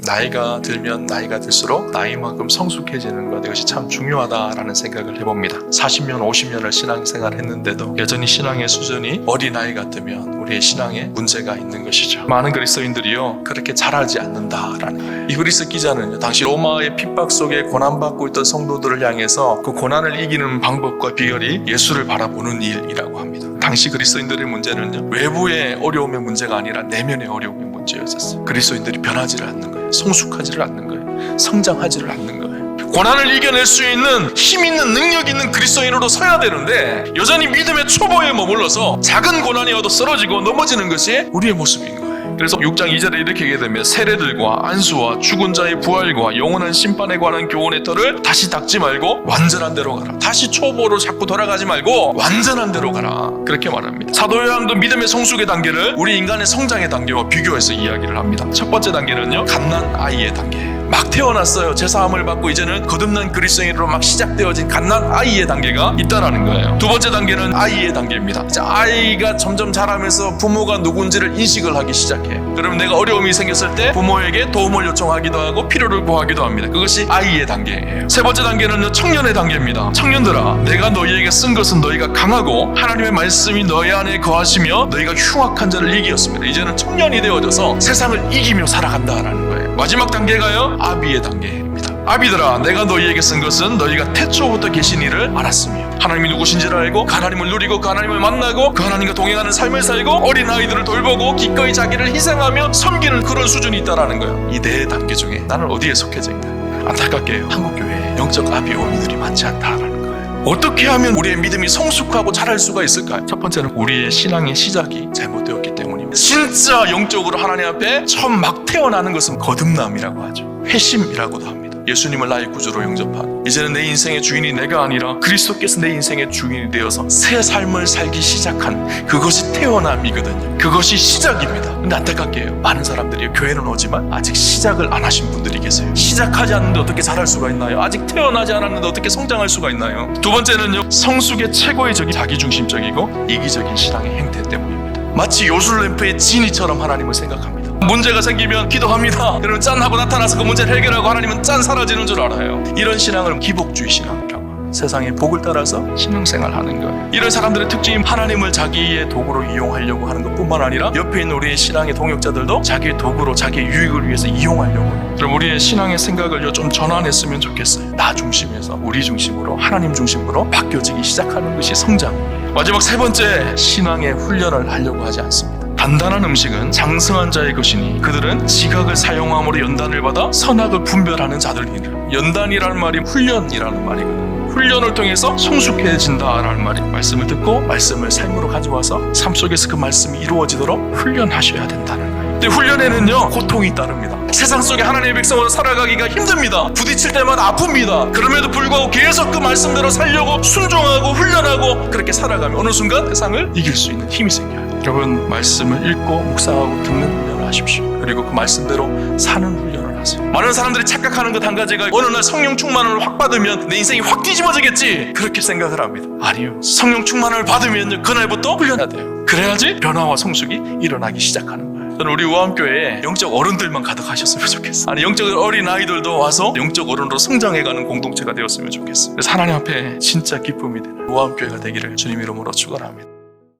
나이가 들면 나이가 들수록 나이만큼 성숙해지는 것, 이것이 참 중요하다라는 생각을 해봅니다. 40년, 50년을 신앙생활 했는데도 여전히 신앙의 수준이 어린아이 같으면 우리의 신앙에 문제가 있는 것이죠. 많은 그리스도인들이요, 그렇게 자라지 않는다라는 거예요. 이브리스 기자는요, 당시 로마의 핍박 속에 고난받고 있던 성도들을 향해서 그 고난을 이기는 방법과 비결이 예수를 바라보는 일이라고 합니다. 당시 그리스도인들의 문제는요, 외부의 어려움의 문제가 아니라 내면의 어려움의 문제였었어요. 그리스도인들이 변하지를 않는 거예요. 성숙하지를 않는 거예요. 성장하지를 않는 거예요. 고난을 이겨낼 수 있는 힘 있는 능력 있는 그리스도인으로 서야 되는데 여전히 믿음의 초보에 머물러서 작은 고난이 얻어 쓰러지고 넘어지는 것이 우리의 모습인 거예요. 그래서 6장 2절에 이렇게 얘기해 되면 세례들과 안수와 죽은 자의 부활과 영원한 심판에 관한 교훈의 터를 다시 닦지 말고 완전한 대로 가라. 다시 초보로 자꾸 돌아가지 말고 완전한 대로 가라. 그렇게 말합니다. 사도 요한도 믿음의 성숙의 단계를 우리 인간의 성장의 단계와 비교해서 이야기를 합니다. 첫 번째 단계는요, 갓난 아이의 단계예요. 막 태어났어요. 제사함을 받고 이제는 거듭난 그리스도인으로 막 시작되어진 갓난 아이의 단계가 있다라는 거예요. 두 번째 단계는 아이의 단계입니다. 아이가 점점 자라면서 부모가 누군지를 인식을 하기 시작해요. 그러면 내가 어려움이 생겼을 때 부모에게 도움을 요청하기도 하고 필요를 구하기도 합니다. 그것이 아이의 단계예요. 세 번째 단계는 청년의 단계입니다. 청년들아, 내가 너희에게 쓴 것은 너희가 강하고 하나님의 말씀이 너희 안에 거하시며 너희가 흉악한 자를 이기었습니다. 이제는 청년이 되어져서 세상을 이기며 살아간다라는 거예요. 마지막 단계가요, 아비의 단계입니다. 아비들아, 내가 너희에게 쓴 것은 너희가 태초부터 계신 이를 알았으며 하나님이 누구신지를 알고 그 하나님을 누리고 그 하나님을 만나고 그 하나님과 동행하는 삶을 살고 어린 아이들을 돌보고 기꺼이 자기를 희생하며 섬기는 그런 수준이 있다라는 거예요. 이 네 단계 중에 나는 어디에 속해져 있나? 안타깝게요, 한국교회에 영적 아비 어미들이 많지 않다라는 거예요. 어떻게 하면 우리의 믿음이 성숙하고 자랄 수가 있을까요? 첫 번째는 우리의 신앙의 시작이 잘못되었기 때문입니다. 진짜 영적으로 하나님 앞에 처음 막 태어나는 것은 거듭남이라고 하죠. 회심이라고도 합니다. 예수님을 나의 구주로 영접하고 이제는 내 인생의 주인이 내가 아니라 그리스도께서 내 인생의 주인이 되어서 새 삶을 살기 시작한 그것이 태어남이거든요. 그것이 시작입니다. 근데 안타깝게요, 많은 사람들이 교회는 오지만 아직 시작을 안 하신 분들이 계세요. 시작하지 않는데 어떻게 자랄 수가 있나요? 아직 태어나지 않았는데 어떻게 성장할 수가 있나요? 두 번째는요, 성숙의 최고의 적이 자기중심적이고 이기적인 신앙의 행태 때문입니다. 마치 요술램프의 지니처럼 하나님을 생각합니다. 문제가 생기면 기도합니다. 그러면 짠 하고 나타나서 그 문제를 해결하고 하나님은 짠 사라지는 줄 알아요. 이런 신앙을 기복주의 신앙이라고 해요. 세상의 복을 따라서 신앙생활하는 거예요. 이런 사람들의 특징이 하나님을 자기의 도구로 이용하려고 하는 것뿐만 아니라 옆에 있는 우리의 신앙의 동역자들도 자기의 도구로 자기의 유익을 위해서 이용하려고 해요. 그럼 우리의 신앙의 생각을 좀 전환했으면 좋겠어요. 나 중심에서 우리 중심으로 하나님 중심으로 바뀌어지기 시작하는 것이 성장이에요. 마지막 세 번째, 신앙의 훈련을 하려고 하지 않습니다. 단단한 음식은 장성한 자의 것이니 그들은 지각을 사용함으로 연단을 받아 선악을 분별하는 자들이니라. 연단이라는 말이 훈련이라는 말이거든요. 훈련을 통해서 성숙해진다라는 말이, 말씀을 듣고 말씀을 삶으로 가져와서 삶 속에서 그 말씀이 이루어지도록 훈련하셔야 된다는 거예요. 근데 훈련에는요, 고통이 따릅니다. 세상 속에 하나님의 백성으로 살아가기가 힘듭니다. 부딪힐 때마다 아픕니다. 그럼에도 불구하고 계속 그 말씀대로 살려고 순종하고 훈련하고 그렇게 살아가면 어느 순간 세상을 이길 수 있는 힘이 생겨요. 여러분, 말씀을 읽고 묵상하고 듣는 훈련을 하십시오. 그리고 그 말씀대로 사는 훈련을 하세요. 많은 사람들이 착각하는 것 한 가지가 어느 날 성령 충만을 확 받으면 내 인생이 확 뒤집어지겠지, 그렇게 생각을 합니다. 아니요, 성령 충만을 받으면 그날부터 훈련해야 돼요. 그래야지 변화와 성숙이 일어나기 시작하는 거예요. 저는 우리 우암교회에 영적 어른들만 가득하셨으면 좋겠어요. 아니, 영적 어린 아이들도 와서 영적 어른으로 성장해가는 공동체가 되었으면 좋겠어요. 그래서 하나님 앞에 진짜 기쁨이 되는 우암교회가 되기를 주님 이름으로 축원합니다.